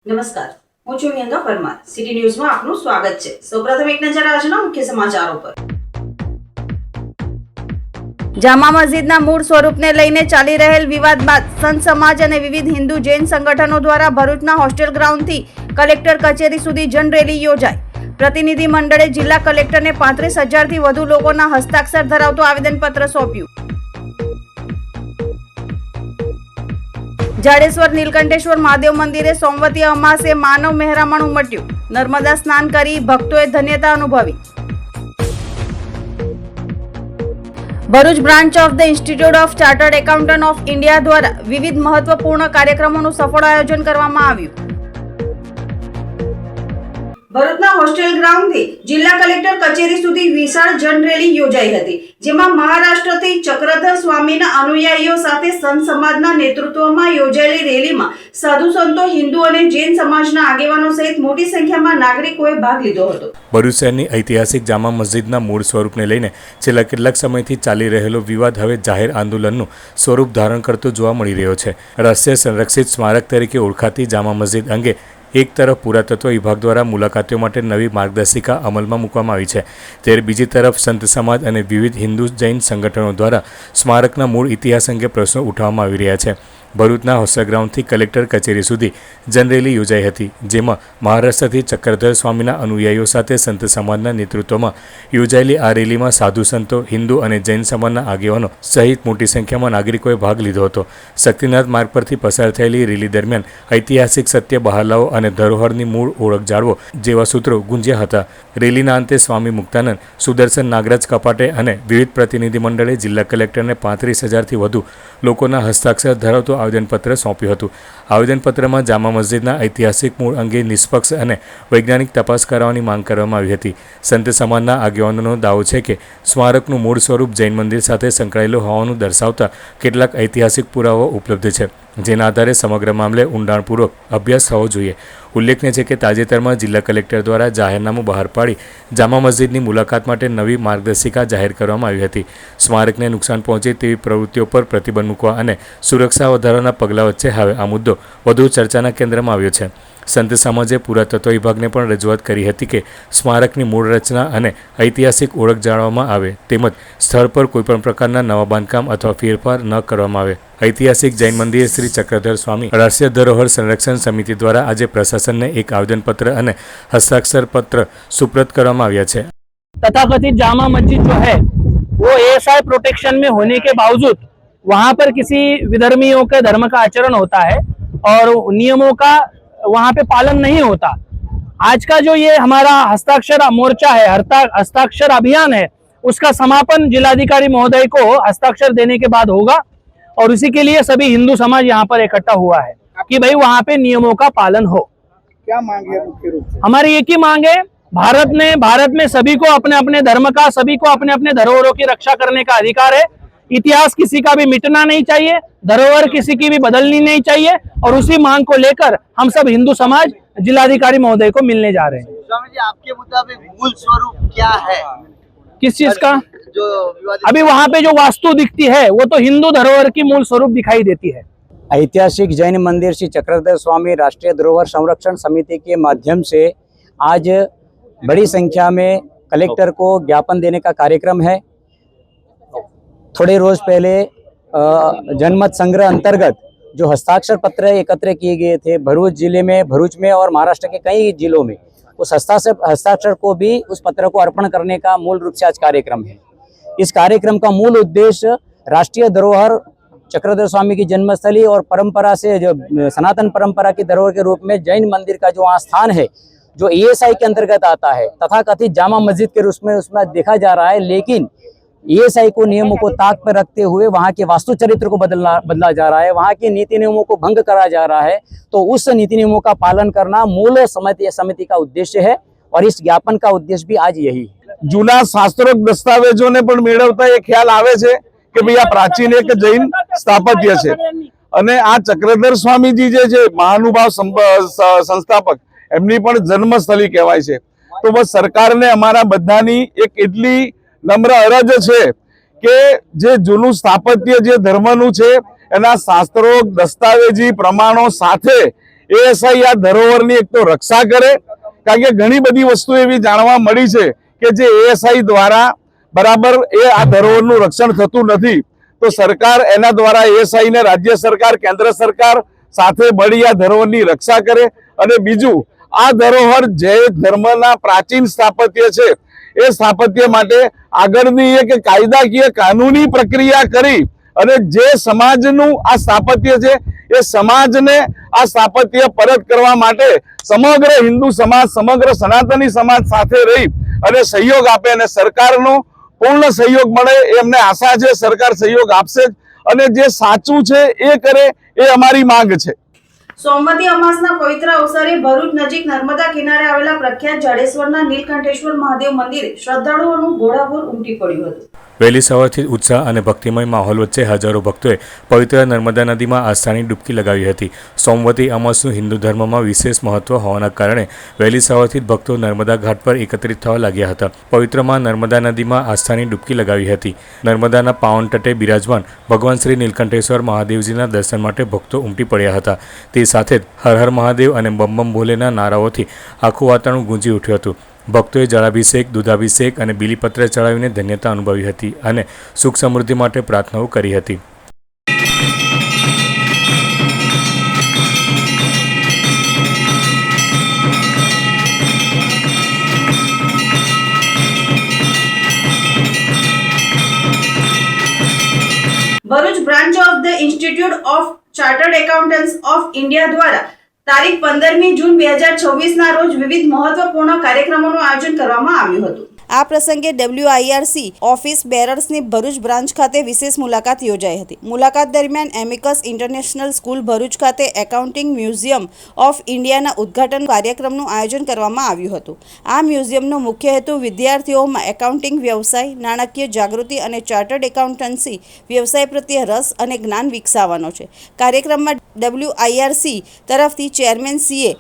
નમસ્કાર, હું છું નિયંતા પરમાર. સિટી ન્યૂઝમાં આપનું સ્વાગત છે. સૌપ્રથમ એક નજર આજના મુખ્ય સમાચારો પર. જામા મસ્જિદના મૂળ સ્વરૂપને લઈને ચાલી રહેલ વિવાદ બાદ સંત સમાજ અને વિવિધ હિન્દુ જૈન સંગઠનો દ્વારા ભરૂચના હોસ્ટેલ ગ્રાઉન્ડથી કલેક્ટર કચેરી સુધી જન રેલી યોજાઈ. પ્રતિનિધિ મંડળે જિલ્લા કલેક્ટરને 35,000થી વધુ લોકોના હસ્તાક્ષર ધરાવતું આવેદનપત્ર સોંપ્યું. જાડેશ્વર નીલકંઠેશ્વર મહાદેવ મંદિરે સોમવતી અમાસે માનવ મહેરામણ ઉમટ્યું. નર્મદા સ્નાન કરી ભક્તોએ ધન્યતા અનુભવી. Bharuch branch of the institute of chartered accountant of India દ્વારા વિવિધ મહત્વપૂર્ણ કાર્યક્રમોનું સફળ આયોજન કરવામાં આવ્યું. ભરૂચના હોસ્ટેલ ગ્રાઉન્ડથી જિલ્લા કલેક્ટર કચેરી સુધી વિશાળ જન રેલી યોજાઈ હતી, જેમાં મહારાષ્ટ્રથી ચક્રધર સ્વામીના અનુયાયીઓ સાથે સંત સમાજના નેતૃત્વમાં યોજાયેલી રેલીમાં સાધુ સંતો, હિન્દુ અને જૈન સમાજના આગેવાનો સહિત મોટી સંખ્યામાં નાગરિકોએ ભાગ લીધો હતો. ભરૂચ શહેરની ઐતિહાસિક જામા મસ્જિદના મૂળ સ્વરૂપને લઈને છેલ્લા કેટલાક સમયથી ચાલી રહેલો વિવાદ હવે જાહેર આંદોલનનું સ્વરૂપ ધારણ કરતો જોવા મળી રહ્યો છે. રાષ્ટ્રીય સંરક્ષિત સ્મારક તરીકે ઓળખાતી જામા મસ્જિદ અંગે એક તરફ પુરાતત્વ વિભાગ દ્વારા મુલાકાતીઓ માટે નવી માર્ગદર્શિકા અમલમાં મૂકવામાં આવી છે, ત્યારે બીજી તરફ સંત સમાજ અને વિવિધ હિન્દુ જૈન સંગઠનો દ્વારા સ્મારકના મૂળ ઇતિહાસ અંગે પ્રશ્નો ઉઠાવવામાં આવી રહ્યા છે. ભરૂચના હોસ્ટેલ ગ્રાઉન્ડથી કલેક્ટર કચેરી સુધી જન રેલી યોજાઈ હતી, જેમાં મહારાષ્ટ્રથી ચક્રધર સ્વામીના અનુયાયીઓ સાથે સંત સમાજના નેતૃત્વમાં યોજાયેલી આ રેલીમાં સાધુ સંતો, હિન્દુ અને જૈન સમાજના આગેવાનો સહિત મોટી સંખ્યામાં નાગરિકોએ ભાગ લીધો હતો. શક્તિનાથ માર્ગ પરથી પસાર થયેલી રેલી દરમિયાન ઐતિહાસિક સત્ય બહાર લાવો અને ધરોહરની મૂળ ઓળખ જાળવો જેવા સૂત્રો ગુંજ્યા હતા. રેલીના અંતે સ્વામી મુક્તાનંદ, સુદર્શન નાગરાજ કપાટે અને વિવિધ પ્રતિનિધિ મંડળે જિલ્લા કલેક્ટરને 35,000થી વધુ લોકોના હસ્તાક્ષર ધરાવતું આવેદનપત્ર સોંપ્યું હતું. આવેદનપત્રમાં જામા મસ્જિદના ઐતિહાસિક મૂળ અંગે નિષ્પક્ષ અને વૈજ્ઞાનિક તપાસ કરવાની માંગ કરવામાં આવી હતી. સંત સમાજના આગેવાનોનો દાવો છે કે સ્મારકનું મૂળ સ્વરૂપ જૈન મંદિર સાથે સંકળાયેલું હોવાનું દર્શાવતા કેટલાક ઐતિહાસિક પુરાવાઓ ઉપલબ્ધ છે, જેના આધારે સમગ્ર મામલે ઊંડાણપૂર્વક અભ્યાસ થવો જોઈએ. ઉલ્લેખનીય છે કે તાજેતરમાં જિલ્લા કલેક્ટર દ્વારા જાહેરનામું બહાર પાડી જામા મસ્જિદની મુલાકાત માટે નવી માર્ગદર્શિકા જાહેર કરવામાં આવી હતી. સ્મારકને નુકસાન પહોંચે તેવી પ્રવૃત્તિઓ પર પ્રતિબંધ મૂકવા અને સુરક્ષા વધારવાના પગલાં વચ્ચે હવે આ મુદ્દો વધુ ચર્ચાના કેન્દ્રમાં આવ્યો છે. સંત સમાજે પુરાતત્વ વિભાગને પણ રજૂઆત કરી હતી કે સ્મારકની મૂળ રચના અને ઐતિહાસિક ઓળખ જાળવવામાં આવે, તેમજ સ્થળ પર કોઈપણ પ્રકારના નવા બાંધકામ અથવા ફેરફાર ન કરવામાં આવે. ઐતિહાસિક જૈન મંદિર શ્રી ચક્રધર સ્વામી રાષ્ટ્રીય ધરોહર સંરક્ષણ સમિતિ દ્વારા આજે પ્રશાસનને એક આવેદનપત્ર અને હસ્તાક્ષર પત્ર સુપ્રત કરવામાં આવ્યા છે. तथाकथित जामा मस्जिद जो है वो ASI प्रोटेक्शन में होने के बावजूद वहाँ पर किसी विधर्मियों के धर्म का आचरण होता है और नियमों का वहाँ पे पालन नहीं होता. आज का जो ये हमारा हस्ताक्षर मोर्चा है, हस्ताक्षर अभियान है, उसका समापन जिलाधिकारी महोदय को हस्ताक्षर देने के बाद होगा और उसी के लिए सभी हिंदू समाज यहाँ पर इकट्ठा हुआ है कि भाई वहाँ पे नियमों का पालन हो. क्या मांग है मुख्य रूप से? हमारी एक ही मांग है, भारत में सभी को अपने अपने धर्म का, सभी को अपने अपने धरोहरों की रक्षा करने का अधिकार है. इतिहास किसी का भी मिटना नहीं चाहिए, धरोहर किसी की भी बदलनी नहीं चाहिए और उसी मांग को लेकर हम सब हिंदू समाज जिलाधिकारी महोदय को मिलने जा रहे हैं. स्वामी जी, आपके मुताबिक मूल स्वरूप क्या है? किस चीज का? जो विवादित अभी वहाँ पे जो वास्तु दिखती है वो तो हिंदू धरोहर की मूल स्वरूप दिखाई देती है. ऐतिहासिक जैन मंदिर श्री चक्रधर स्वामी राष्ट्रीय धरोहर संरक्षण समिति के माध्यम से आज बड़ी संख्या में कलेक्टर को ज्ञापन देने का कार्यक्रम है. थोड़े रोज पहले जनमत संग्रह अंतर्गत जो हस्ताक्षर पत्र एकत्र किए गए थे भरूच जिले में, भरूच में और महाराष्ट्र के कई जिलों में, उस हस्ताक्षर को भी उस पत्र को अर्पण करने का मूल रूप से आज कार्यक्रम है. इस कार्यक्रम का मूल उद्देश्य राष्ट्रीय धरोहर चक्रधर स्वामी की जन्मस्थली और परंपरा से जो सनातन परंपरा की धरोहर के रूप में जैन मंदिर का जो स्थान है, जो ASI के अंतर्गत आता है, तथाकथित जामा मस्जिद के रूप में उसमें देखा जा रहा है, लेकिन ASI को नियमों को ताक पर रखते हुए वहाँ के वास्तु चरित्र को बदला जा रहा है, वहाँ के नीति नियमों को भंग करा जा रहा है. तो उस नीति नियमों का पालन करना मूल समिति का उद्देश्य है और इस ज्ञापन का उद्देश्य भी आज यही है. जूना शास्त्रोक्त दस्तावेजोने पण मेळवता ए ख्याल आवे छे के भाई आ प्राचीन एक जैन स्थापत्य छे અને આ ચક્રધર સ્વામીજી જે છે મહાનુભાવ સંસ્થાપક, એમની પણ જન્મસ્થળી કહેવાય છે. તો બસ સરકારને અમારા બધાની એક એટલી નમ્ર અરજ છે કે જે જૂનું સ્થાપત્ય જે ધર્મનું છે એના શાસ્ત્રોક્ત દસ્તાવેજી પ્રમાણો સાથે એએસઆઈ આ ધરોહરની એક તો રક્ષા કરે, કારણ કે ઘણી બધી વસ્તુ એવી જાણવા મળી છે કે જે એએસઆઈ દ્વારા બરાબર આ ધરોહરનું રક્ષણ થતું નથી. તો સરકાર એના દ્વારા એએસઆઈ ને રાજ્ય સરકાર, કેન્દ્ર સરકાર સાથે મળી આ ધરોહરની રક્ષા કરે. અને બીજું, આ ધરોહર જૈન ધર્મના પ્રાચીન સ્થાપત્ય છે, એ સ્થાપત્ય માટે આગળની એક કાયદાકીય કાનૂની પ્રક્રિયા કરી અને જે સમાજનું આ સ્થાપત્ય છે એ સમાજને આ સ્થાપત્ય પરત કરવા માટે સમગ્ર હિન્દુ સમાજ, સમગ્ર સનાતની સમાજ સાથે રહી અને સહયોગ આપે અને સરકારનો પૂર્ણ સહયોગ મળે એમને આશા છે. સરકાર સહયોગ આપશે જ અને જે સાચું છે એ કરે એ અમારી માંગ છે. સોમવતી અમાસના પવિત્ર અવસરે ભરૂચ નજીક નર્મદા કિનારે આવેલા પ્રખ્યાત જાડેશ્વરના નીલકંઠેશ્વર મહાદેવ મંદિરે શ્રદ્ધાળુઓનું ઘોડાપૂર ઉમટી પડ્યું હતું. વહેલી સવારથી ઉત્સાહ અને ભક્તિમય માહોલ વચ્ચે હજારો ભક્તોએ પવિત્ર નર્મદા નદીમાં આસ્થાની ડૂબકી લગાવી હતી. સોમવતી અમાસનું હિન્દુ ધર્મમાં વિશેષ મહત્વ હોવાના કારણે વહેલી સવારથી જ ભક્તો નર્મદા ઘાટ પર એકત્રિત થવા લાગ્યા હતા. પવિત્રમાં નર્મદા નદીમાં આસ્થાની ડૂબકી લગાવી હતી. નર્મદાના પાવન તટે બિરાજમાન ભગવાન શ્રી નીલકંઠેશ્વર મહાદેવજીના દર્શન માટે ભક્તો ઉમટી પડ્યા હતા. તે સાથે જ હર હર મહાદેવ અને બમ બમ ભોલેના નારાઓથી આખું વાતાવરણ ગુંજી ઉઠ્યું હતું. ભક્તોએ જળાભિષેક, દૂધાભિષેક અને બીલીપત્ર ચડાવીને ધન્યતા અનુભવી હતી અને સુખ સમૃદ્ધિ માટે પ્રાર્થનાઓ કરી હતી. Bharuch branch of the institute of chartered accountants of India દ્વારા તારીખ 15મી જૂન 2026ના રોજ વિવિધ મહત્વપૂર્ણ કાર્યક્રમોનું આયોજન કરવામાં આવ્યું હતું. આ પ્રસંગે WIRC ઓફિસ બેરર્સની ભરૂચ બ્રાન્ચ ખાતે વિશેષ મુલાકાત યોજાઈ હતી. મુલાકાત દરમિયાન એમિકસ ઇન્ટરનેશનલ સ્કૂલ ભરૂચ ખાતે એકાઉન્ટિંગ મ્યુઝિયમ ઓફ ઇન્ડિયાના ઉદ્ઘાટન કાર્યક્રમનું આયોજન કરવામાં આવ્યું હતું. આ મ્યુઝિયમનો મુખ્ય હેતુ વિદ્યાર્થીઓમાં એકાઉન્ટિંગ વ્યવસાય, નાણાકીય જાગૃતિ અને ચાર્ટર્ડ એકાઉન્ટન્સી વ્યવસાય પ્રત્યે રસ અને જ્ઞાન વિકસાવવાનો છે. કાર્યક્રમમાં WIRC તરફથી chairman CA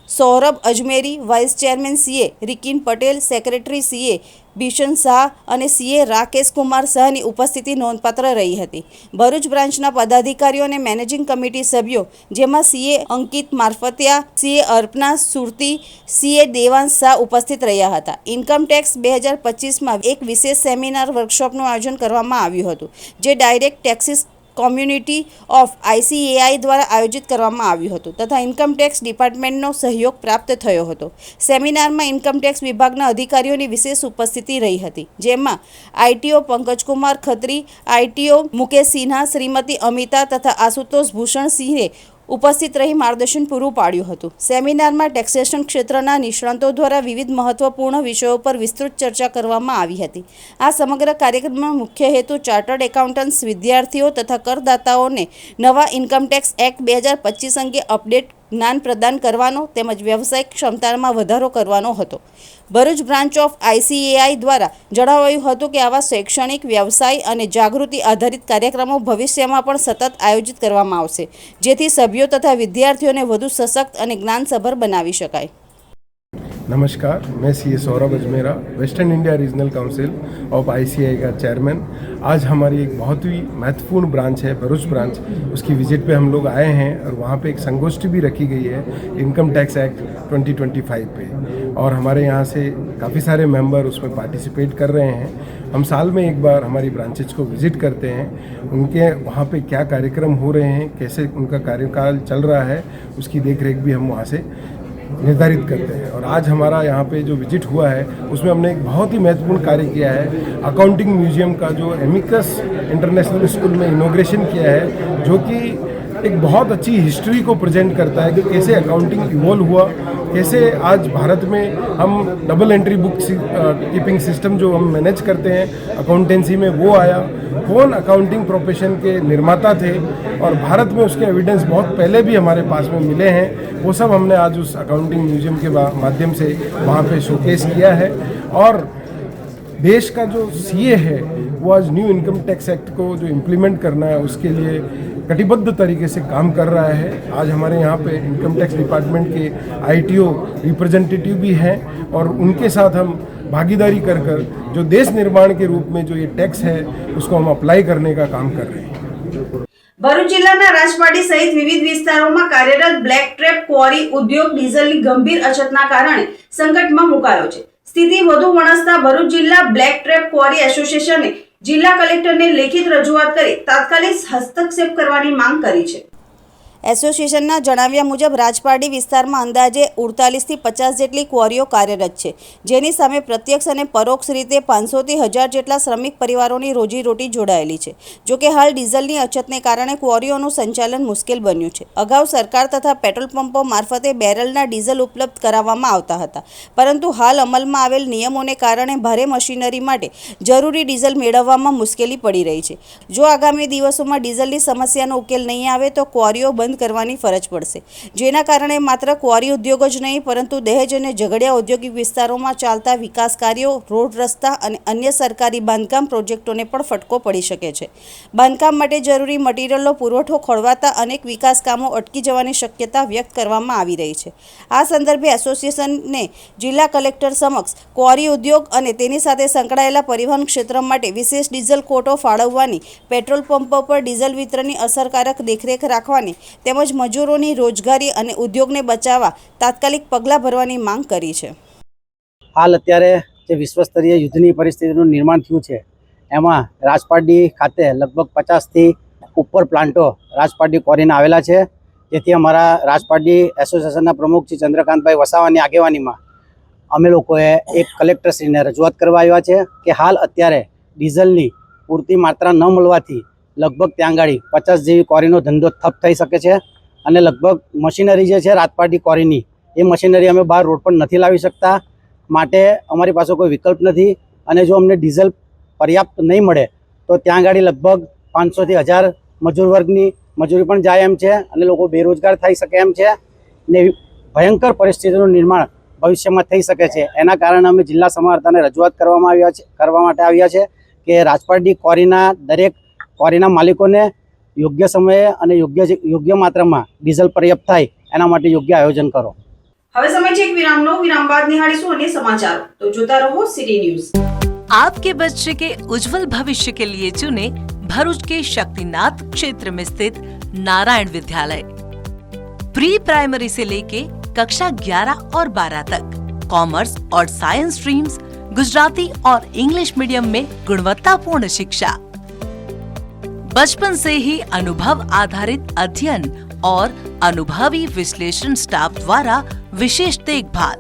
Saurabh Ajmeri, vice chairman CA Rikin Patel, secretary CA Bhishan Shah અને CA રાકેશ કુમાર શાહની ઉપસ્થિતિ નોંધપાત્ર રહી હતી. ભરૂચ બ્રાન્ચના પદાધિકારીઓ અને મેનેજિંગ કમિટી સભ્યો, જેમાં CA અંકિત મારફતિયા, CA અર્પના સુરતી, CA દેવાંશ શાહ ઉપસ્થિત રહ્યા હતા. ઇન્કમ ટેક્સ 2025માં એક વિશેષ સેમિનાર વર્કશોપનું આયોજન કરવામાં આવ્યું હતું, જે direct taxes community of ICAI દ્વારા આયોજિત કરવામાં આવ્યું હતું તથા ઇન્કમટેક્સ ડિપાર્ટમેન્ટનો સહયોગ પ્રાપ્ત થયો હતો. સેમિનારમાં ઇન્કમટેક્સ વિભાગના અધિકારીઓની વિશેષ ઉપસ્થિતિ રહી હતી, જેમાં ITO પંકજકુમાર ખત્રી, ITO મુકેશ સિન્હા, શ્રીમતી અમિતા તથા આશુતોષ ભૂષણ સિંહે ઉપસ્થિત રહી માર્ગદર્શન પૂરું પાડ્યું હતું. સેમિનારમાં ટેક્સેશન ક્ષેત્રના નિષ્ણાતો દ્વારા વિવિધ મહત્વપૂર્ણ વિષયો પર વિસ્તૃત ચર્ચા કરવામાં આવી હતી. આ સમગ્ર કાર્યક્રમનો મુખ્ય હેતુ ચાર્ટર્ડ એકાઉન્ટન્ટ્સ વિદ્યાર્થીઓ તથા કરદાતાઓને નવા ઇન્કમટેક્સ એક્ટ 2025 અંગે અપડેટ જ્ઞાન પ્રદાન કરવાનો તેમજ વ્યવસાયિક ક્ષમતામાં વધારો કરવાનો હતો. ભરૂચ બ્રાન્ચ ઓફ ICAI દ્વારા જણાવાયું હતું કે આવા શૈક્ષણિક, વ્યવસાય અને જાગૃતિ આધારિત કાર્યક્રમો ભવિષ્યમાં પણ સતત આયોજિત કરવામાં આવશે, જેથી સભ્યો તથા વિદ્યાર્થીઓને વધુ સશક્ત અને જ્ઞાનસભર બનાવી શકાય. नमस्कार, मैं CA Saurabh Ajmera, western India regional council of ICAI का चेयरमैन। आज हमारी एक बहुत ही महत्वपूर्ण ब्रांच है भरूच ब्रांच, उसकी विजिट पे हम लोग आए हैं और वहाँ पे एक संगोष्ठी भी रखी गई है इनकम टैक्स एक्ट 2025 पे, और हमारे यहाँ से काफ़ी सारे मेंबर उसमें पार्टिसिपेट कर रहे हैं. हम साल में एक बार हमारी ब्रांचेज को विजिट करते हैं, उनके वहाँ पे क्या कार्यक्रम हो रहे हैं, कैसे उनका कार्यकाल चल रहा है, उसकी देखरेख भी हम वहाँ से निर्धारित करते हैं. और आज हमारा यहाँ पे जो विजिट हुआ है उसमें हमने एक बहुत ही महत्वपूर्ण कार्य किया है. अकाउंटिंग म्यूजियम का जो एमिकस इंटरनेशनल स्कूल में इनोग्रेशन किया है, जो कि एक बहुत अच्छी हिस्ट्री को प्रेजेंट करता है कि कैसे अकाउंटिंग इवॉल्व हुआ, कैसे आज भारत में हम double entry book keeping system जो हम मैनेज करते हैं अकाउंटेंसी में वो आया, कौन अकाउंटिंग प्रोफेशन के निर्माता थे, और भारत में उसके एविडेंस बहुत पहले भी हमारे पास में मिले हैं. वो सब हमने आज उस अकाउंटिंग म्यूजियम के माध्यम से वहाँ पे शोकेस किया है. और देश का जो CA है वो आज न्यू इनकम टैक्स एक्ट को जो इम्प्लीमेंट करना है उसके लिए कटिबद्ध तरीके से काम कर रहा है. आज हमारे यहाँ पे इनकम टैक्स डिपार्टमेंट के ITO रिप्रेजेंटेटिव भी हैं और उनके साथ हम भागीदारी कर जो देश निर्माण के रूप में जो ये टैक्स है उसको हम अप्लाई करने का काम कर रहे हैं. ભરૂચ જિલ્લાના રાજપાટી સહિત વિવિધ વિસ્તારોમાં કાર્યરત બ્લેક ટ્રેપ ક્વોરી ઉદ્યોગ ડીઝલની ગંભીર અછતના કારણે સંકટમાં મુકાયો છે. સ્થિતિ વધુ વણસતા ભરૂચ જિલ્લા બ્લેક ટ્રેપ ક્વોરી એસોસિએશને જિલ્લા કલેક્ટરને લેખિત રજૂઆત કરી તાત્કાલિક હસ્તક્ષેપ કરવાની માંગ કરી છે. એસોસિએશનના જણાવ્યા મુજબ રાજપારડી વિસ્તારમાં અંદાજે 48 થી 50 જેટલી ક્વોરીઓ કાર્યરત છે, જેની સામે પ્રત્યક્ષ અને પરોક્ષ રીતે 500 થી 1000 જેટલા શ્રમિક પરિવારોની રોજીરોટી જોડાયેલી છે. જો કે હાલ ડીઝલની અછતને કારણે ક્વોરીઓનું સંચાલન મુશ્કેલ બન્યું છે. અગાઉ સરકાર તથા પેટ્રોલ પંપો મારફતે બેરલના ડીઝલ ઉપલબ્ધ કરાવવામાં આવતા હતા, પરંતુ હાલ અમલમાં આવેલ નિયમોને કારણે ભારે મશીનરી માટે જરૂરી ડીઝલ મેળવવામાં મુશ્કેલી પડી રહી છે. જો આગામી દિવસોમાં ડીઝલની સમસ્યાનો ઉકેલ નહીં આવે તો ક્વોરીઓ બંધ કરવાની ફરજ પડશે, જેના કારણે માત્ર ક્વોરી ઉદ્યોગ જ નહીં પરંતુ દહેજ અને ઝઘડિયા ઔદ્યોગિક વિસ્તારોમાં ચાલતા વિકાસ કાર્યો, રોડ રસ્તા અને અન્ય સરકારી બાંધકામ પ્રોજેક્ટોને પણ ફટકો પડી શકે છે. બાંધકામ માટે જરૂરી મટીરીયલનો પુરવઠો ખોરવાતા અનેક વિકાસ કામો અટકી જવાની શક્યતા વ્યક્ત કરવામાં આવી રહી છે. આ સંદર્ભે એસોસિએશને જિલ્લા કલેક્ટર સમક્ષ ક્વોરી ઉદ્યોગ અને તેની સાથે સંકળાયેલા પરિવહન ક્ષેત્ર માટે વિશેષ ડીઝલ કોટો ફાળવવાની, પેટ્રોલ પંપો પર ડીઝલ વિતરણની અસરકારક દેખરેખ રાખવાની તેમજ મજૂરોની રોજગારી અને ઉદ્યોગને બચાવવા તાત્કાલિક પગલાં ભરવાની માંગ કરી છે. હાલ અત્યારે જે વિશ્વસ્તરીય યુદ્ધની પરિસ્થિતિનું નિર્માણ થયું છે, એમાં રાજપારડી ખાતે લગભગ 50થી ઉપર પ્લાન્ટો રાજપારડી ક્વોરીના આવેલા છે. જેથી અમારા રાજપારડી એસોસિએશનના પ્રમુખ શ્રી ચંદ્રકાંતભાઈ વસાવાની આગેવાનીમાં અમે લોકોએ એક કલેક્ટરશ્રીને રજૂઆત કરવા આવ્યા છે કે હાલ અત્યારે ડીઝલની પૂરતી માત્રા ન મળવાથી લગભગ ત્યાં આગળ 50 જેવી ક્વોરીનો ધંધો ઠપ થઈ શકે છે અને લગભગ મશીનરી જે છે રાજપારડી ક્વોરીની એ મશીનરી અમે બહાર રોડ પર નથી લાવી શકતા. માટે અમારી પાસે કોઈ વિકલ્પ નથી અને જો અમને ડીઝલ પર્યાપ્ત નહીં મળે તો ત્યાં આગળ લગભગ 500 થી 1000 મજૂર વર્ગની મજૂરી પણ જાય એમ છે અને લોકો બેરોજગાર થઈ શકે એમ છે ને ભયંકર પરિસ્થિતિનું નિર્માણ ભવિષ્યમાં થઈ શકે છે. એના કારણે અમે જિલ્લા સમાહર્તાને રજૂઆત કરવા માટે આવ્યા છે કે રાજપારડી ક્વોરીના દરેક ક્વોરીના માલિકોને યોગ્ય સમયે અને યોગ્ય માત્રામાં ડીઝલ પર્યાપ્ત થાય એના માટે યોગ્ય આયોજન કરો. હવે સમય છે એક વિરામનો. વિરામ બાદ નિહાળીશું અન્ય સમાચારો. તો જોતા રહો સિટી ન્યૂઝ. आपके बच्चे के उज्जवल भविष्य के लिए चुने भरूच के शक्तिनाथ क्षेत्र में स्थित नारायण विद्यालय. प्री प्राइमरी से लेके कक्षा 11 और 12 तक कॉमर्स और साइंस स्ट्रीम्स, गुजराती और इंग्लिश मीडियम में गुणवत्तापूर्ण शिक्षा, बचपन से ही अनुभव आधारित अध्ययन और अनुभवी विश्लेषण स्टाफ द्वारा विशेष देखभाल,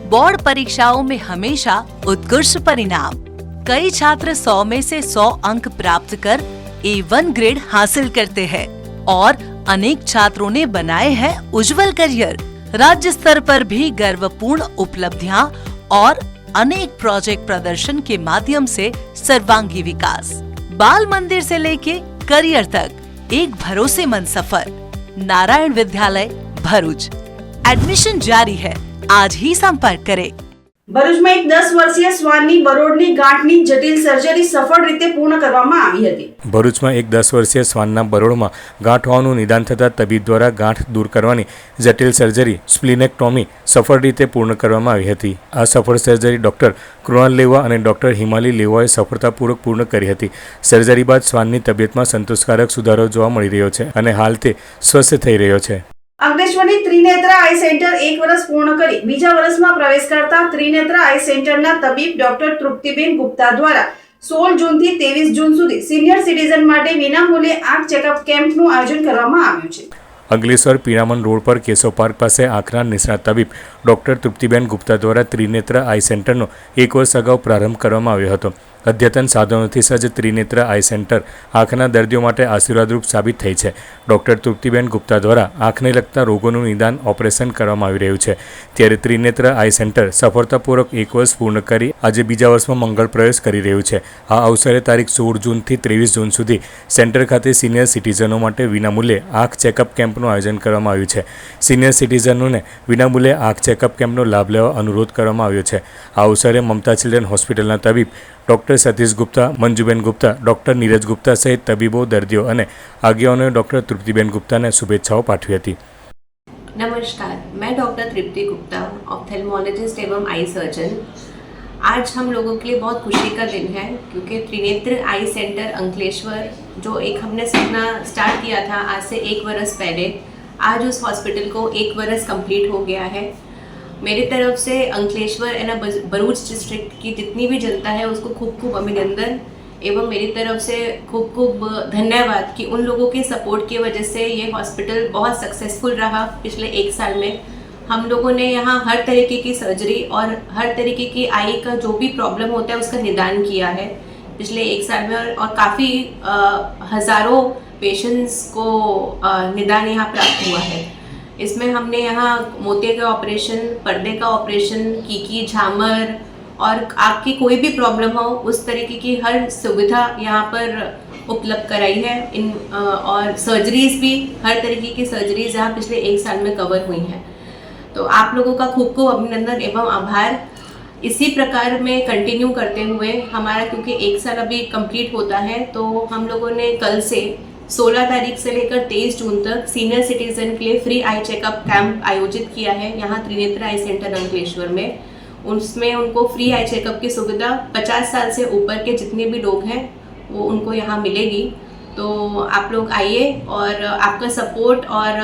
बोर्ड परीक्षाओं में हमेशा उत्कृष्ट परिणाम, कई छात्र 100 में से 100 अंक प्राप्त कर A1 ग्रेड हासिल करते हैं और अनेक छात्रों ने बनाए हैं उज्जवल करियर. राज्य स्तर पर भी गर्वपूर्ण उपलब्धियां और अनेक प्रोजेक्ट प्रदर्शन के माध्यम से सर्वांगी विकास. बाल मंदिर से लेके करियर तक एक भरोसेमंद सफर. नारायण विद्यालय भरूच. एडमिशन जारी है. आज ही संपर्क करें. ભરૂચમાં એક 10 વર્ષીય શ્વાનની બરોડની ગાંઠની જટિલ સર્જરી સફળ રીતે પૂર્ણ કરવામાં આવી હતી. ભરૂચમાં એક 10 વર્ષીય શ્વાનના બરોડમાં ગાંઠ હોવાનું નિદાન થતાં તબીબ દ્વારા ગાંઠ દૂર કરવાની જટિલ સર્જરી સ્પ્લિનેક્ટોમી સફળ રીતે પૂર્ણ કરવામાં આવી હતી. આ સફળ સર્જરી ડોક્ટર કૃણાલ લેવા અને ડોક્ટર હિમાલી લેવાએ સફળતાપૂર્વક પૂર્ણ કરી હતી. સર્જરી બાદ શ્વાનની તબિયતમાં સંતોષકારક સુધારો જોવા મળી રહ્યો છે અને હાલ તે સ્વસ્થ થઈ રહ્યો છે. અંકલેશ્વરની ત્રિનેત્ર આઈ સેન્ટર 1 વર્ષ પૂર્ણ કરી બીજા વર્ષમાં પ્રવેશ કરતા ત્રિનેત્ર આઈ સેન્ટરના તબીબ ડોક્ટર તૃપ્તિબેન ગુપ્તા દ્વારા 16 જૂનથી 23 જૂન સુધી સિનિયર સિટીઝન માટે વિનામૂલ્યે આંખ ચેકઅપ કેમ્પનું આયોજન કરવામાં આવ્યું છે. અંકલેશ્વર પીરામણ રોડ પર કેશવ પાર્ક પાસે આંખના નિષ્ણાત તબીબ ડોક્ટર તૃપ્તિબેન ગુપ્તા દ્વારા ત્રિનેત્ર આઈ સેન્ટરનો 1 વર્ષ અગાઉ પ્રારંભ કરવામાં આવ્યો હતો. અદ્યતન સાધનોથી સજ્જ ત્રિનેત્ર આઈ સેન્ટર આંખના દર્દીઓ માટે આશીર્વાદરૂપ સાબિત થઈ છે. ડોક્ટર તૃપ્તિબેન ગુપ્તા દ્વારા આંખને લગતા રોગોનું નિદાન ઓપરેશન કરવામાં આવી રહ્યું છે. ત્યારે ત્રિનેત્ર આઈ સેન્ટર સફળતાપૂર્વક 1 વર્ષ પૂર્ણ કરી આજે બીજા વર્ષમાં મંગળ પ્રવેશ કરી રહ્યું છે. આ અવસરે તારીખ 16 જૂનથી 23 જૂન સુધી સેન્ટર ખાતે સિનિયર સિટીઝનો માટે વિનામૂલ્યે આંખ ચેકઅપ કેમ્પનું આયોજન કરવામાં આવ્યું છે. સિનિયર સિટીઝનોને વિનામૂલ્યે આંખ ચેકઅપ કેમ્પનો લાભ લેવા અનુરોધ કરવામાં આવ્યો છે. આ અવસરે મમતા ચિલ્ડ્રન હોસ્પિટલના તબીબ ડોક્ટર સતીશ ગુપ્તા, મંજુબેન ગુપ્તા, ડોક્ટર નીરજ ગુપ્તા સહિત તબીબો, દર્દીઓ અને આગેવાનોએ ડોક્ટર તૃપ્તિબેન ગુપ્તાને શુભેચ્છાઓ પાઠવી હતી. नमस्कार, मैं डॉक्टर तृप्ति गुप्ता, ऑप्थेल्मोलॉजिस्ट एवं आई सर्जन. आज हम लोगों के लिए बहुत खुशी का दिन है क्योंकि त्रिनेत्र आई सेंटर अंकलेश्वर जो एक हमने सपना स्टार्ट किया था आज से 1 वर्ष पहले, आज उस हॉस्पिटल को 1 वर्ष कंप्लीट हो गया है। मेरी तरफ से अंकलेश्वर एंड भरूच डिस्ट्रिक्ट की जितनी भी जनता है उसको खूब खूब अभिनंदन एवं मेरी तरफ से खूब खूब धन्यवाद कि उन लोगों की सपोर्ट की वजह से ये हॉस्पिटल बहुत सक्सेसफुल रहा। पिछले 1 साल में हम लोगों ने यहाँ हर तरीके की सर्जरी और हर तरीके की आई का जो भी प्रॉब्लम होता है उसका निदान किया है पिछले 1 साल में और काफ़ी हज़ारों पेशेंट्स को निदान यहाँ प्राप्त हुआ है। इसमें हमने यहाँ मोतिये का ऑपरेशन, पर्दे का ऑपरेशन, कीकी, झामर और आँख की कोई भी प्रॉब्लम हो उस तरीके की हर सुविधा यहाँ पर उपलब्ध कराई है। और सर्जरीज भी हर तरीके की सर्जरीज यहाँ पिछले 1 साल में कवर हुई हैं। तो आप लोगों का खूब खूब अभिनंदन एवं आभार। इसी प्रकार में कंटिन्यू करते हुए हमारा क्योंकि 1 साल अभी कंप्लीट होता है तो हम लोगों ने कल से 16 तारीख से लेकर 23 जून तक सीनियर सिटीजन के लिए फ्री आई चेकअप कैंप आयोजित किया है यहाँ त्रिनेत्र आई सेंटर अंकलेश्वर में। उसमें उनको फ्री आई चेकअप की सुविधा 50 साल से ऊपर के जितने भी लोग हैं वो उनको यहाँ मिलेगी। तो आप लोग आइए और आपका सपोर्ट और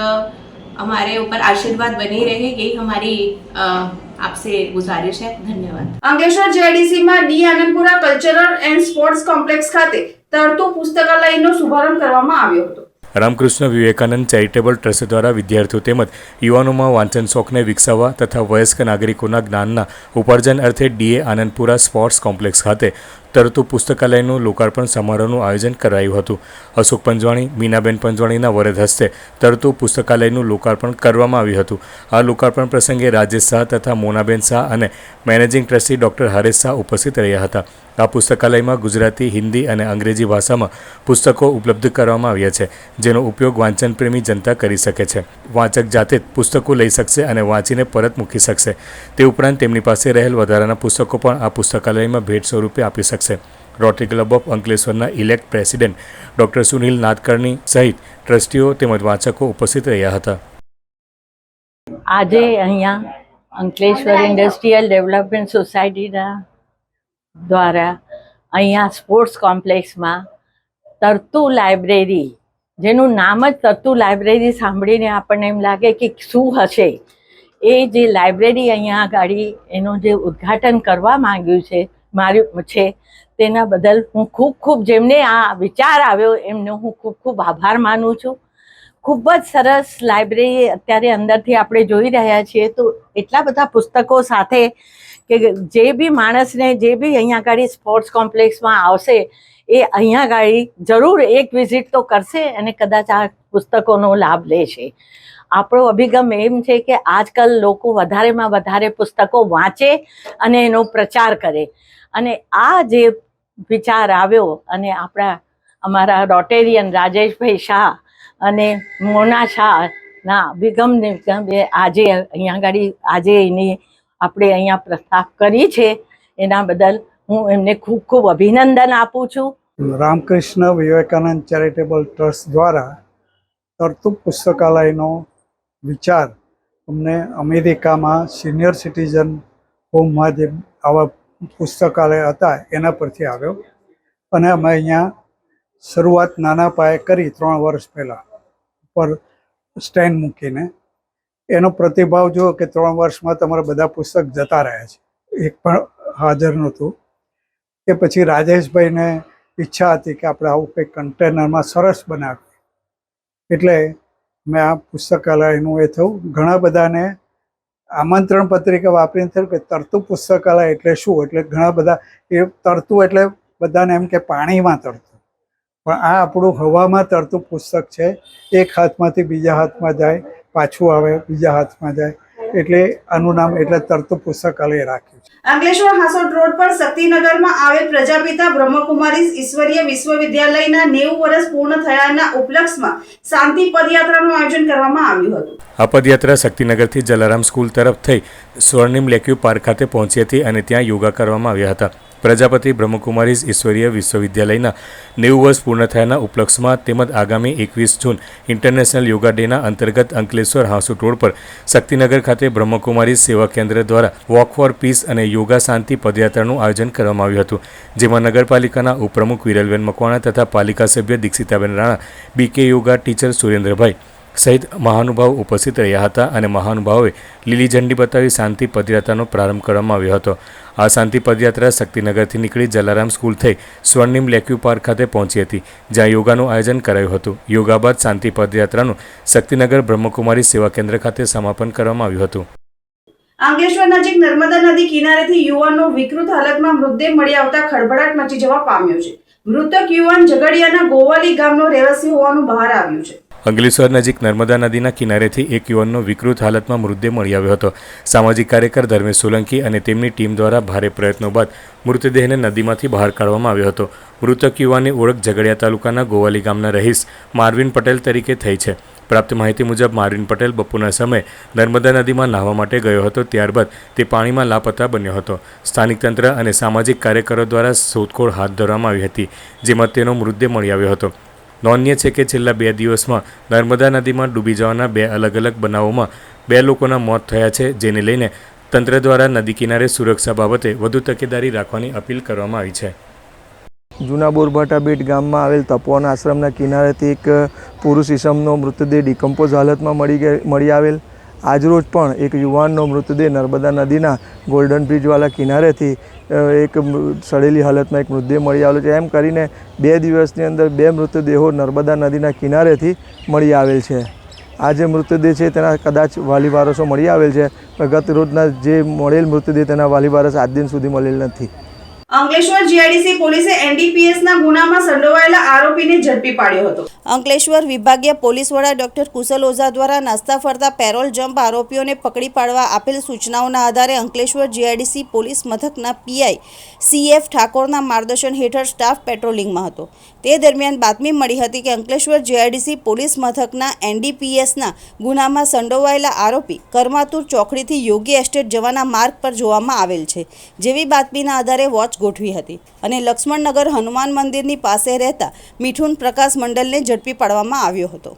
हमारे ऊपर आशीर्वाद बनी रहे, यही हमारी आपसे गुजारिश है। धन्यवाद। અંકલેશ્વર જેડીસીમાં D Anandpura cultural and sports complex ખાતે તરતુ પુસ્તકાલયનો શુભારંભ કરવામાં આવ્યો હતો। રામકૃષ્ણ વિવેકાનંદ ચેરિટેબલ ટ્રસ્ટ દ્વારા વિદ્યાર્થીઓ તેમજ યુવાનોમાં વાંચન શોખને વિકસાવવા તથા વયસ્ક નાગરિકોના જ્ઞાનના ઉપાર્જન અર્થે ડીએ આનંદપુરા સ્પોર્ટ્સ કોમ્પ્લેક્સ ખાતે તરતુ પુસ્તકાલયનું લોકાર્પણ સમારોહનું આયોજન કરાયું હતું। અશોક પંજવાણી, મીનાબેન પંજવાણીના વરદ હસ્તે તરતુ પુસ્તકાલયનું લોકાર્પણ કરવામાં આવ્યું હતું। આ લોકાર્પણ પ્રસંગે રાજેશ શાહ તથા મોનાબેન શાહ અને managing trustee doctor Haresh Shah ઉપસ્થિત રહ્યા હતા। આ પુસ્તકાલયમાં ગુજરાતી, હિન્દી અને અંગ્રેજી ભાષામાં પુસ્તકો ઉપલબ્ધ કરવામાં આવ્યા છે જેનો ઉપયોગ વાંચન પ્રેમી જનતા કરી શકે છે। વાંચક જાતે જ પુસ્તકો લઈ શકશે અને વાંચીને પરત મૂકી શકશે। તે ઉપરાંત તેમની પાસે રહેલ વધારાના પુસ્તકો પણ આ પુસ્તકાલયમાં ભેટ સ્વરૂપે આપી શકશે। રોટરી ક્લબ ઓફ અંકલેશ્વરના elect president doctor Sunil Nadkarni સહિત ટ્રસ્ટીઓ તેમજ વાંચકો ઉપસ્થિત રહ્યા હતા। આજે અહીંયા અંકલેશ્વર ઇન્ડસ્ટ્રીયલ ડેવલપમેન્ટ સોસાયટીના દ્વારા અહીંયા સ્પોર્ટ્સ કોમ્પ્લેક્સમાં તરતુ લાઇબ્રેરી, જેનું નામ જ તરતુ લાઇબ્રેરી સાંભળીને આપણને એમ લાગે કે શું હશે, એ જે લાઇબ્રેરી અહીંયા આગળ એનું જે ઉદ્ઘાટન કરવા માર્યું છે તેના બદલ હું ખૂબ જેમને આ વિચાર આવ્યો એમનો હું ખૂબ આભાર માનું છું। ખૂબ જ સરસ લાઇબ્રેરી અત્યારે અંદરથી આપણે જોઈ રહ્યા છીએ તો એટલા બધા પુસ્તકો સાથે કે જે બી માણસને જે બી અહીંયા આગળ સ્પોર્ટ્સ કોમ્પ્લેક્સમાં આવશે એ અહીંયા આગળ જરૂર એક વિઝિટ તો કરશે અને કદાચ આ પુસ્તકોનો લાભ લેશે। આપણો અભિગમ એમ છે કે આજકાલ લોકો વધારેમાં વધારે પુસ્તકો વાંચે અને એનો પ્રચાર કરે અને આ જે વિચાર આવ્યો અને અમારા રોટેરિયન રાજેશભાઈ શાહ અને મોના શાહના અભિગમને આજે અહીંયા આગળ એની આપણે અહીંયા પ્રસ્થાપ કરી છે એના બદલ હું એમને ખૂબ અભિનંદન આપું છું। રામકૃષ્ણ વિવેકાનંદ ચેરિટેબલ ટ્રસ્ટ દ્વારા તરતુ પુસ્તકાલયનો વિચાર અમને અમેરિકામાં સિનિયર સિટીઝન હોમમાં જે આવા પુસ્તકાલય હતા એના પરથી આવ્યો અને અમે અહીંયા શરૂઆત નાના પાયે કરી 3 વર્ષ પહેલાં પર સ્ટેન્ડ મૂકીને। એનો પ્રતિભાવ જુઓ કે 3 વર્ષમાં તમારા બધા પુસ્તક જતા રહ્યા છે, એક પણ હાજર નહોતું। કે પછી રાજેશભાઈને ઈચ્છા હતી કે આપણે આવું કંઈક કન્ટેનરમાં સરસ બનાવીએ એટલે મેં આ પુસ્તકાલયનું એ થયું। ઘણા બધાને આમંત્રણ પત્રિકા વાપરીને થયું કે તરતું પુસ્તકાલય એટલે શું, એટલે ઘણા બધા એ તરતું એટલે બધાને એમ કે પાણીમાં તરતું, પણ આ આપણું હવામાં તરતું પુસ્તક છે। એક હાથમાંથી બીજા હાથમાં જાય, પાછું આવે, બીજા હાથમાં જાય, એટલે આનું નામ એટલે તરતું પુસ્તકાલય રાખ્યું છે। અંકલેશ્વર હાંસોટ રોડ પર શક્તિનગરમાં આવેલ પ્રજાપિતા બ્રહ્મકુમારી ઈશ્વરીય વિશ્વવિદ્યાલયના 90 વર્ષ પૂર્ણ થયાના ઉપલક્ષમાં શાંતિ પદયાત્રાનું આયોજન કરવામાં આવ્યું હતું। આ પદયાત્રા શક્તિનગરથી જલારામ સ્કૂલ તરફ થઈ સ્વર્ણિમ લેક્યુ પાર્ક ખાતે પહોંચી હતી અને ત્યાં યોગા કરવામાં આવ્યા હતા. પ્રજાપતિ બ્રહ્મકુમારીઝ ઈશ્વરીય વિશ્વવિદ્યાલયના 90 વર્ષ પૂર્ણ થયાના ઉપલક્ષમાં તેમજ આગામી 21 જૂન ઇન્ટરનેશનલ યોગા ડેના અંતર્ગત અંકલેશ્વર હાંસુટ રોડ પર શક્તિનગર ખાતે બ્રહ્મકુમારીઝ સેવા કેન્દ્ર દ્વારા વોક ફોર પીસ અને યોગા શાંતિ પદયાત્રાનું આયોજન કરવામાં આવ્યું હતું, જેમાં નગરપાલિકાના ઉપપ્રમુખ વિરલબેન મકવાણા તથા પાલિકા સભ્ય દીક્ષિતાબેન રાણા, બીકે યોગા ટીચર સુરેન્દ્રભાઈ સહિત મહાનુભાવો ઉપસ્થિત રહ્યા હતા અને મહાનુભાવોએ લીલી ઝંડી બતાવી શાંતિ પદયાત્રાનો પ્રારંભ કરવામાં આવ્યો હતો. આ શાંતિ પદયાત્રા શક્તિનગરથી નીકળી જલારામ સ્કૂલ થઈ સ્વર્ણિમ લેક્યુ પાર્ક ખાતે પહોંચી હતી, જ્યાં યોગાનું આયોજન કરાયું હતું. યોગા બાદ શાંતિ પદયાત્રાનું શક્તિનગર બ્રહ્મકુમારી સેવા કેન્દ્ર ખાતે સમાપન કરવામાં આવ્યું હતું. અંકલેશ્વર નજીક નર્મદા નદી કિનારેથી યુવાનનો વિકૃત હાલતમાં મૃતદેહ મળી આવતા ખળભળાટ મચી જવા પામ્યો છે. મૃતક યુવાન ઝઘડિયાના ગોવાલી ગામનો રહેવાસી હોવાનું બહાર આવ્યું છે. અંકલેશ્વર નજીક નર્મદા નદીના કિનારેથી એક યુવાનનો વિકૃત હાલતમાં મૃતદેહ મળી આવ્યો હતો. સામાજિક કાર્યકર ધર્મેશ સોલંકી અને તેમની ટીમ દ્વારા ભારે પ્રયત્નો બાદ મૃતદેહને નદીમાંથી બહાર કાઢવામાં આવ્યો હતો. મૃતક યુવાનની ઓળખ ઝઘડિયા તાલુકાના ગોવાલી ગામના રહીશ મારવિન પટેલ તરીકે થઈ છે. પ્રાપ્ત માહિતી મુજબ મારવિન પટેલ બપોરના સમયે નર્મદા નદીમાં નહાવા માટે ગયો હતો, ત્યારબાદ તે પાણીમાં લાપતા બન્યો હતો. સ્થાનિક તંત્ર અને સામાજિક કાર્યકરો દ્વારા શોધખોળ હાથ ધરવામાં આવી હતી, જેમાં તેનો મૃતદેહ મળી આવ્યો હતો. નોંધનીય છે કે છેલ્લા 2 દિવસમાં નર્મદા નદીમાં ડૂબી જવાના 2 અલગ અલગ બનાવોમાં 2 લોકોના મોત થયા છે, જેને લઈને તંત્ર દ્વારા નદી કિનારે સુરક્ષા બાબતે વધુ તકેદારી રાખવાની અપીલ કરવામાં આવી છે. જૂના બોરભાટા બેટ ગામમાં આવેલ તપોવન આશ્રમના કિનારેથી એક પુરુષ ઈસમનો મૃતદેહ ડિકમ્પોઝ હાલતમાં મળી આવેલ. આજરોજ પણ એક યુવાનનો મૃતદેહ નર્મદા નદીના ગોલ્ડન બ્રિજવાળા કિનારેથી એક સડેલી હાલતમાં એક મૃતદેહ મળી આવેલો છે. એમ કરીને 2 દિવસની અંદર 2 મૃતદેહો નર્મદા નદીના કિનારેથી મળી આવેલ છે. આ જે મૃતદેહ છે તેના કદાચ વાલી વારસો મળી આવેલ છે, પણ ગત રોજના જે મળેલ મૃતદેહ તેના વાલી વારસ આજ દિન સુધી મળેલ નથી. અંકલેશ્વર જીઆઈડીસી પોલીસે એનડીપીએસના ગુનામાં સંડોવાયેલા આરોપીને ઝડપી પાડ્યો હતો. અંકલેશ્વર વિભાગીય પોલીસ વડા ડોક્ટર કુશલ ઓઝા દ્વારા નાસ્તા ફરતા પેરોલ જમ્પ આરોપીઓને પકડી પાડવા આપેલ સૂચનાઓના આધારે અંકલેશ્વર જીઆઈડીસી પોલીસ મથકના પીઆઈ CF ઠાકોરના માર્ગદર્શન હેઠળ સ્ટાફ પેટ્રોલિંગમાં હતો. તે દરમિયાન બાતમી મળી હતી કે અંકલેશ્વર જીઆઈડીસી પોલીસ મથકના એનડીપીએસના ગુનામાં સંડોવાયેલા આરોપી કરમાતુર ચોકડીથી યોગી એસ્ટેટ જવાના માર્ગ પર જોવામાં આવેલ છે. જેવી બાતમીના આધારે વોચ ગોઠવી હતી અને લક્ષ્મણનગર હનુમાન મંદિરની પાસે રહેતા મિઠુન પ્રકાશ મંડલને ઝડપી પાડવામાં આવ્યો હતો.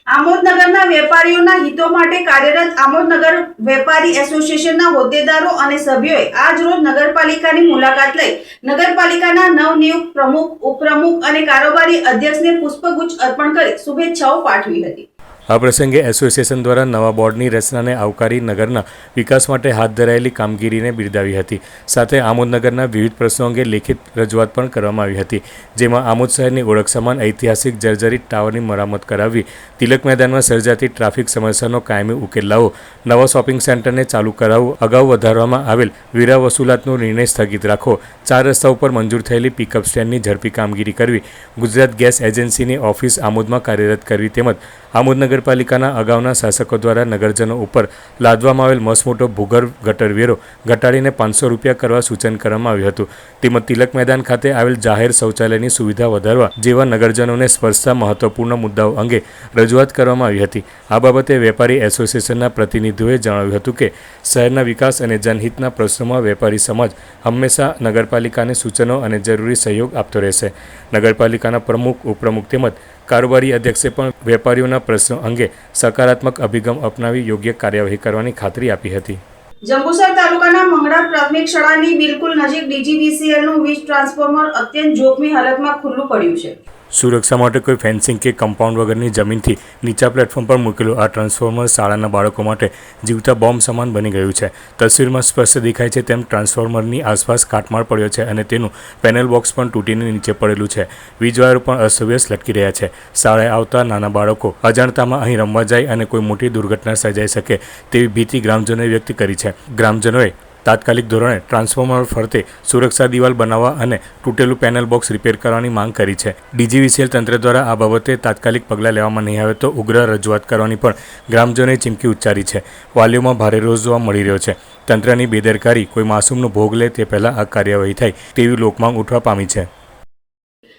આમોદનગરના વેપારીઓના હિતો માટે કાર્યરત આમોદનગર વેપારી એસોસિએશનના હોદ્દેદારો અને સભ્યોએ આજ રોજ નગરપાલિકાની મુલાકાત લઈ નગરપાલિકાના નવનિયુક્ત પ્રમુખ, ઉપપ્રમુખ અને કારોબારી અધ્યક્ષને પુષ્પગુચ્છ અર્પણ કરી શુભેચ્છાઓ પાઠવી હતી. આ પ્રસંગે એસોસિએશન દ્વારા નવા બોર્ડની રચનાને આવકારી નગરના વિકાસ માટે હાથ ધરાયેલી કામગીરીને બિરદાવી હતી. સાથે આમોદનગરના વિવિધ પ્રશ્નો અંગે લેખિત રજૂઆત પણ કરવામાં આવી હતી, જેમાં આમોદ શહેરની ઓળખ સમાન ઐતિહાસિક જર્જરિત ટાવરની મરામત કરાવવી, તિલક મેદાનમાં સર્જાતી ટ્રાફિક સમસ્યાનો કાયમી ઉકેલ લાવવો, નવા શોપિંગ સેન્ટરને ચાલુ કરાવવું, અગાઉ વધારવામાં આવેલ વેરા વસૂલાતનો નિર્ણય સ્થગિત રાખવો, 4 રસ્તા ઉપર મંજૂર થયેલી પિકઅપ સ્ટેન્ડની ઝડપી કામગીરી કરવી, ગુજરાત ગેસ એજન્સીની ઓફિસ આમોદમાં કાર્યરત કરવી તેમજ આમોદ નગરપાલિકાના અગાઉના શાસકો દ્વારા નગરજનો ઉપર લાદવામાં આવેલ મસમોટો ભૂગર્ભ ગટર વેરો ઘટાડીને 500 રૂપિયા કરવા સૂચન કરવામાં આવ્યું હતું. તેમજ તિલક મેદાન ખાતે આવેલ જાહેર શૌચાલયની સુવિધા વધારવા જેવા નગરજનોને સ્પર્શતા મહત્વપૂર્ણ મુદ્દાઓ અંગે રજૂઆત કરવામાં આવી હતી. આ બાબતે વેપારી એસોસિએશનના પ્રતિનિધિઓએ જણાવ્યું હતું કે શહેરના વિકાસ અને જનહિતના પ્રશ્નોમાં વેપારી સમાજ હંમેશા નગરપાલિકાને સૂચનો અને જરૂરી સહયોગ આપતો રહેશે. નગરપાલિકાના પ્રમુખ, ઉપપ્રમુખ તેમજ કારોબારી અધ્યક્ષે પણ વેપારીઓના પ્રશ્નો અંગે સકારાત્મક અભિગમ અપનાવી યોગ્ય કાર્યવાહી કરવાની ખાતરી આપી હતી. જંબુસર તાલુકાના મંગળા પ્રાથમિક શાળાની બિલકુલ નજીક DGVCLનું વીજ ટ્રાન્સફોર્મર અત્યંત જોખમી હાલતમાં ખુલ્લું પડ્યું છે. સુરક્ષા માટે કોઈ ફેન્સિંગ કે કમ્પાઉન્ડ વગરની જમીનથી નીચા પ્લેટફોર્મ પર મૂકેલું આ ટ્રાન્સફોર્મર શાળાના બાળકો માટે જીવતા બોમ્બ સમાન બની ગયું છે. તસવીરમાં સ્પષ્ટ દેખાય છે તેમ ટ્રાન્સફોર્મરની આસપાસ કાટમાળ પડ્યો છે અને તેનું પેનલ બોક્સ પણ તૂટીને નીચે પડેલું છે. વીજ વાયરો પણ અસ્તવ્યસ્ત લટકી રહ્યા છે. શાળાએ આવતા નાના બાળકો અજાણતામાં અહીં રમવા જાય અને કોઈ મોટી દુર્ઘટના સર્જાઈ શકે તેવી ભીતિ ગ્રામજનોએ વ્યક્ત કરી છે. ગ્રામજનોએ તાત્કાલિક ધોરણે ટ્રાન્સફોર્મર ફરતે સુરક્ષા દિવાલ બનાવવા અને તૂટેલું પેનલ બોક્સ રિપેર કરવાની માંગ કરી છે. DGVCL તંત્ર દ્વારા આ બાબતે તાત્કાલિક પગલાં લેવામાં નહીં આવે તો ઉગ્ર રજૂઆત કરવાની પણ ગ્રામજનોએ ચીમકી ઉચ્ચારી છે. વાલીઓમાં ભારે રોષ જોવા મળી રહ્યો છે. તંત્રની બેદરકારી કોઈ માસૂમનો ભોગ લે તે પહેલાં આ કાર્યવાહી થાય તેવી લોકમાંગ ઉઠવા પામી છે.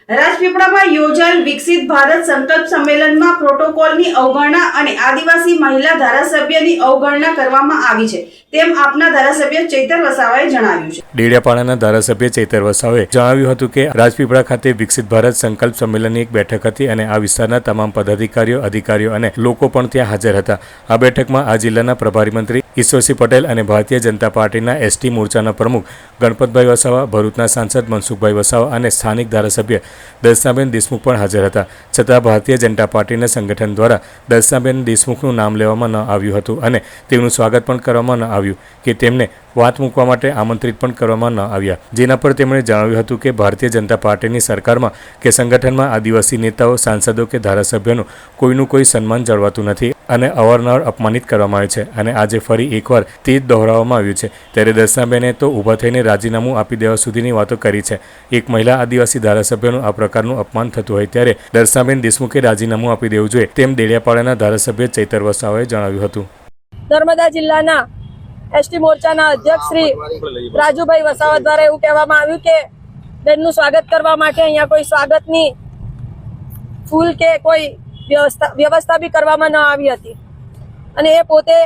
રાજપીપળામાં યોજાયેલ વિકસિત ભારત સંકલ્પ સંમેલનમાં પ્રોટોકોલની અવગણના અને આદિવાસી મહિલા ધારાસભ્યની અવગણના કરવામાં આવી છે તેમ આપના ધારાસભ્ય ચૈતર વસાવાએ જણાવ્યું છે. ડેડિયાપાડાના ધારાસભ્ય ચૈતર વસાવાએ જણાવ્યું હતું કે રાજપીપળા ખાતે વિકસિત ભારત સંકલ્પ સંમેલનની એક બેઠક હતી અને આ વિસ્તારના તમામ પદાધિકારીઓ, અધિકારીઓ અને લોકો પણ ત્યાં હાજર હતા. આ બેઠકમાં આ જિલ્લાના પ્રભારી મંત્રી ઈશ્વરસિંહ પટેલ અને ભારતીય જનતા પાર્ટીના એસટી મોરચાના પ્રમુખ ગણપતભાઈ વસાવા, ભરૂચના સાંસદ મનસુખભાઈ વસાવા અને સ્થાનિક ધારાસભ્ય દર્શનાબેન દેશમુખ પણ હાજર હતા. છતાં ભારતીય જનતા પાર્ટીના સંગઠન દ્વારા દર્શનાબેન દેશમુખનું નામ લેવામાં ન આવ્યું હતું અને તેમનું સ્વાગત પણ કરવામાં ન આવ્યું કે તેમને વાત મૂકવા માટે આમંત્રિત પણ કરવામાં ન આવ્યા. જેના પર તેમણે જણાવ્યું હતું કે ભારતીય જનતા પાર્ટીની સરકારમાં કે સંગઠનમાં આદિવાસી નેતાઓ, સાંસદો કે ધારાસભ્યોનું કોઈનું કોઈ સન્માન જળવાતું નથી અને અવારનવાર અપમાનિત કરવામાં આવે છે અને આજે ફરી એકવાર તે જ દોહરાવવામાં આવ્યું છે. ત્યારે દર્શનાબેને તો ઊભા થઈને રાજીનામું આપી દેવા સુધીની વાતો કરી છે. એક મહિલા આદિવાસી ધારાસભ્યનું આ પ્રકારનું અપમાન થતું હોય ત્યારે દર્શનાબેન દેશમુખે રાજીનામું આપી દેવું જોઈએ તેમ ડેડિયાપાડાના ધારાસભ્ય ચૈતર વસાવાએ જણાવ્યું હતું. નર્મદા જિલ્લાના એસટી મોરચાના અધ્યક્ષ શ્રી રાજુભાઈ વસાવા દ્વારા એવું કહેવામાં આવ્યું કે બેનનું સ્વાગત કરવા માટે અહીંયા કોઈ સ્વાગતની ફૂલ કે કોઈ વ્યવસ્થા બી કરવામાં ન આવી હતી અને એ પોતે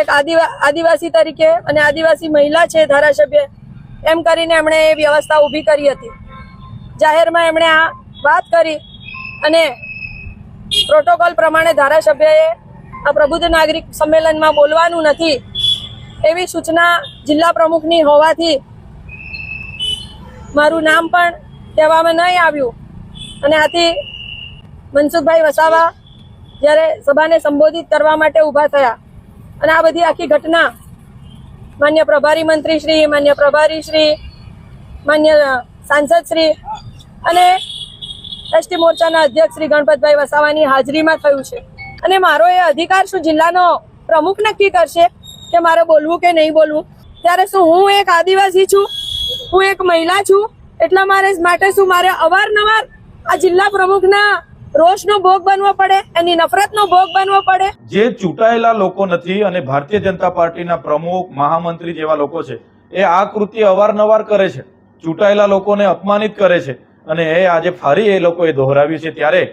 એક આદિવાસી તરીકે અને આદિવાસી મહિલા છે ધારાસભ્ય એમ કરીને એમણે એ વ્યવસ્થા ઊભી કરી હતી. જાહેરમાં એમણે આ વાત કરી અને પ્રોટોકોલ પ્રમાણે ધારાસભ્યએ આ પ્રબુદ્ધ નાગરિક સંમેલનમાં બોલવાનું નથી એવી સૂચના જિલ્લા પ્રમુખની હોવાથી મારું નામ પણ કહેવામાં નહીં આવ્યું અને આથી મનસુખભાઈ વસાવા જ્યારે સભાને સંબોધિત કરવા માટે ઊભા થયા અને આ બધી આખી ઘટના માન્ય પ્રભારી મંત્રી શ્રી, માન્ય પ્રભારી શ્રી, માન્ય સાંસદ શ્રી અને એસટી મોરચાના અધ્યક્ષ શ્રી ગણપતભાઈ વસાવાની હાજરીમાં થયું છે અને મારો એ અધિકાર શું જિલ્લાનો પ્રમુખ નક્કી કરશે કે મારે બોલવું કે નહીં બોલવું? ત્યારે શું હું એક આદિવાસી છું, હું એક મહિલા છું, એટલા માટે શું મારે અવારનવાર આ જિલ્લા પ્રમુખના રોષનો ભોગ બનવો પડે, એની નફરતનો ભોગ બનવો પડે? જે ચૂંટાયેલા લોકો નથી અને ભારતીય જનતા પાર્ટીના પ્રમુખ, મહામંત્રી જેવા લોકો છે એ આ કૃત્ય અવારનવાર કરે છે, ચૂંટાયેલા લોકોને અપમાનિત કરે છે અને એ આજે ફરી એ લોકોએ દોહરાવ્યું છે. ત્યારે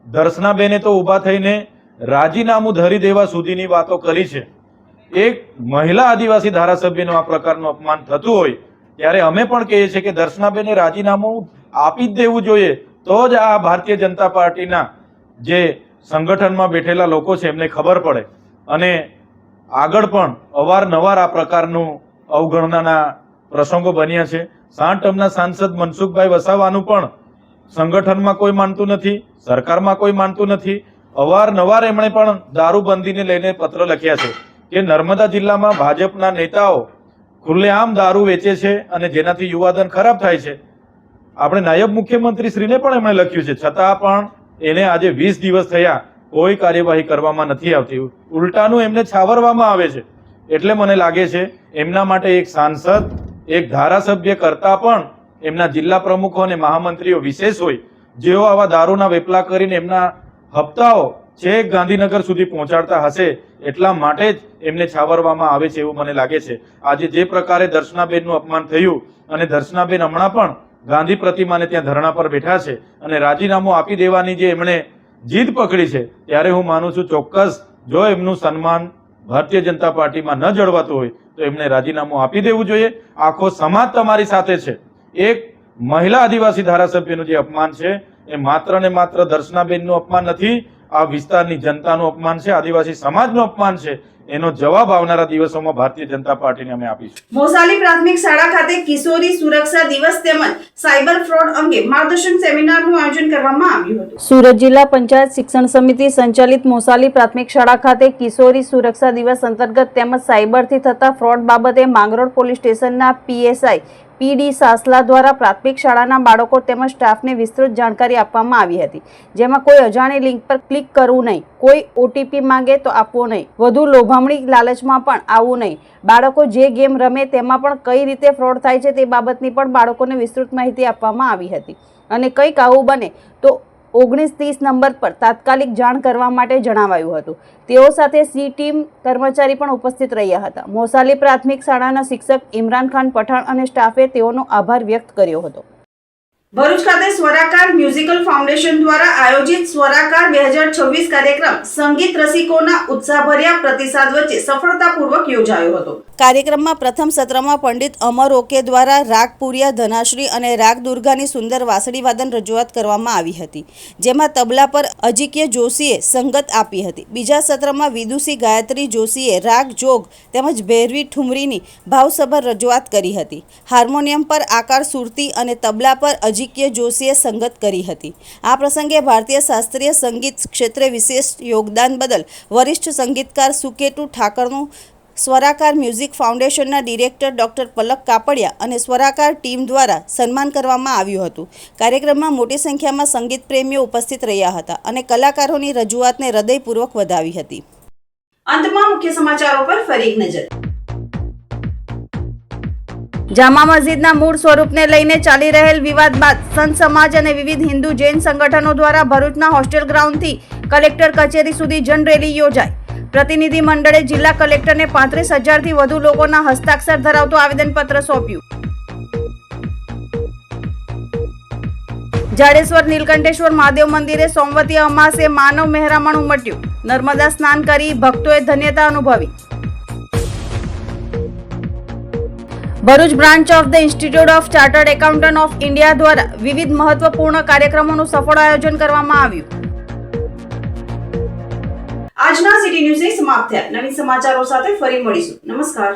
દર્શનાબેને તો ઊભા થઈને રાજીનામું ધરી દેવા સુધીની વાતો કરી છે. એક મહિલા આદિવાસી ધારાસભ્યનું આ પ્રકારનું અપમાન થતું હોય ત્યારે અમે પણ કહીએ છીએ કે દર્શનાબેને રાજીનામું આપી જ દેવું જોઈએ, તો જ આ ભારતીય જનતા પાર્ટીના જે સંગઠનમાં બેઠેલા લોકો છે એમને ખબર પડે. અને આગળ પણ અવારનવાર આ પ્રકારનું અવગણનાના પ્રસંગો બન્યા છે. 60 ટર્મના સાંસદ મનસુખભાઈ વસાવાનું પણ સંગઠનમાં કોઈ માનતું નથી, સરકારમાં કોઈ માનતું નથી. અવારનવાર એમણે પણ દારૂબંધીને લઈને પત્ર લખ્યા છે કે નર્મદા જિલ્લામાં ભાજપના નેતાઓ ખુલ્લેઆમ દારૂ વેચે છે અને જેનાથી યુવાધન ખરાબ થાય છે. આપણે નાયબ મુખ્યમંત્રી શ્રીને પણ એમણે લખ્યું છે, છતાં પણ એને આજે 20 દિવસ થયા કોઈ કાર્યવાહી કરવામાં નથી આવતી. ઉલટાનું એમને છાવરવામાં આવે છે. એટલે મને લાગે છે એમના માટે એક સાંસદ, એક ધારાસભ્ય કરતા પણ એમના જિલ્લા પ્રમુખો અને મહામંત્રીઓ વિશેષ હોય, જેઓ આવા દારૂના વેપલા કરીને એમના હપ્તાઓ છેક ગાંધીનગર સુધી પહોંચાડતા હશે એટલા માટે જ એમને છાવરવામાં આવે છે એવું મને લાગે છે. આજે જે પ્રકારે દર્શનાબેનનું અપમાન થયું અને દર્શનાબેન હમણાં પણ ગાંધી પ્રતિમાને ત્યાં ધરણા પર બેઠા છે અને રાજીનામું આપી દેવાની જે એમણે જીદ પકડી છે, ત્યારે હું માનું છું ચોક્કસ જો એમનું સન્માન ભારતીય જનતા પાર્ટીમાં ન જળવાતું હોય તો એમને રાજીનામું આપી દેવું જોઈએ. આખો સમાજ તમારી સાથે છે. એક મહિલા આદિવાસી ધારાસભ્યનું જે અપમાન છે એ માત્ર ને માત્ર દર્શનાબેનનું અપમાન નથી, આ વિસ્તારની જનતાનું અપમાન છે, આદિવાસી સમાજનું અપમાન છે. એનો જવાબ આવનારા દિવસોમાં ભારતીય જનતા પાર્ટીને અમે આપીશું. મોસાલી પ્રાથમિક શાળા ખાતે કિશોરી સુરક્ષા દિવસ તેમજ સાયબર ફ્રોડ અંગે માર્ગદર્શન સેમિનારનું આયોજન કરવામાં આવ્યું હતું. સુરત જિલ્લા પંચાયત શિક્ષણ સમિતિ સંચાલિત મોસાલી પ્રાથમિક શાળા ખાતે કિશોરી સુરક્ષા દિવસ અંતર્ગત તેમજ સાયબરથી થતા ફ્રોડ બાબતે માંગરોળ પોલીસ સ્ટેશનના પીએસઆઈ પીડી સાસલા દ્વારા પ્રાથમિક શાળાના બાળકો તેમજ સ્ટાફને વિસ્તૃત જાણકારી આપવામાં આવી હતી. જેમાં કોઈ અજાણી લિંક પર ક્લિક કરવું નહીં, કોઈ ઓટીપી માંગે તો આપવો નહીં, વધુ લોભામણી લાલચમાં પણ આવવું નહીં, બાળકો જે ગેમ રમે તેમાં પણ કઈ રીતે ફ્રોડ થાય છે તે બાબતની પણ બાળકોને વિસ્તૃત માહિતી આપવામાં આવી હતી અને કંઈક આવું બને તો 1930 નંબર પર તાત્કાલિક જાણ કરવા માટે જણાવાયું હતું. તેઓ સાથે સી ટીમ કર્મચારી પણ ઉપસ્થિત રહ્યા હતા. મોસાલી પ્રાથમિક શાળાના શિક્ષક ઇમરાન ખાન પઠાણ અને સ્ટાફે તેઓનો આભાર વ્યક્ત કર્યો હતો. ભરૂચ ખાતે સ્વરાકાર મ્યુઝિકલ ફાઉન્ડેશન દ્વારા આયોજિત સ્વરાકાર 2026 કાર્યક્રમ સંગીત રસિકોના ઉત્સાહભર્યા પ્રતિસાદ વચ્ચે સફળતાપૂર્વક યોજાયો હતો. કાર્યક્રમમાં પ્રથમ સત્રમાં પંડિત અમર ઓકે દ્વારા રાગ પુરિયા ધનાશ્રી અને રાગ દુર્ગાની સુંદર વાંસળી વાદન રજૂઆત કરવામાં આવી હતી, જેમાં તબલા પર અજિક્ય જોશીએ સંગત આપી હતી. બીજા સત્રમાં વિદુષી ગાયત્રી જોશીએ રાગ જોગ તેમજ ભૈરવી ઠુમરીની ભાવસભર રજૂઆત કરી હતી. હાર્મોનિયમ પર આકાર સુરતી અને તબલા પર અજિક્ય જોશીએ સંગત કરી હતી. આ પ્રસંગે ભારતીય શાસ્ત્રીય સંગીત ક્ષેત્રે વિશેષ યોગદાન બદલ વરિષ્ઠ સંગીતકાર સુકેતુ ઠાકરનું સ્વરાકાર મ્યુઝિક ફાઉન્ડેશનના ડિરેક્ટર ડોક્ટર પલક કાપડિયા અને સ્વરાકાર ટીમ દ્વારા સન્માન કરવામાં આવ્યું હતું. કાર્યક્રમમાં મોટી સંખ્યામાં સંગીત પ્રેમીઓ ઉપસ્થિત રહ્યા હતા અને કલાકારોની રજૂઆતને હૃદયપૂર્વક વધાવી હતી. અંતમાં મુખ્ય સમાચારો પર ફરી એક નજર. જામા મસ્જિદના મૂળ સ્વરૂપને લઈને ચાલી રહેલ વિવાદ બાદ સંત સમાજ અને વિવિધ હિન્દુ જૈન સંગઠનો દ્વારા ભરૂચના હોસ્ટેલ ગ્રાઉન્ડથી કલેક્ટર કચેરી સુધી જન રેલી યોજાઈ. પ્રતિનિધિ મંડળે જિલ્લા કલેક્ટરને 35,000થી વધુ લોકોના હસ્તાક્ષર ધરાવતું આવેદનપત્ર સોંપ્યું. જાડેશ્વર નીલકંઠેશ્વર મહાદેવ મંદિરે સોમવતી અમાસે માનવ મહેરામણ ઉમટ્યું. નર્મદા સ્નાન કરી ભક્તોએ ધન્યતા અનુભવી. Bharuch branch of the institute of chartered accountant of India દ્વારા વિવિધ મહત્વપૂર્ણ કાર્યક્રમોનું સફળ આયોજન કરવામાં આવ્યું. આજના સિટી ન્યૂઝ સમાપ્ત થયા. નવી સમાચારો સાથે ફરી મળીશું. નમસ્કાર.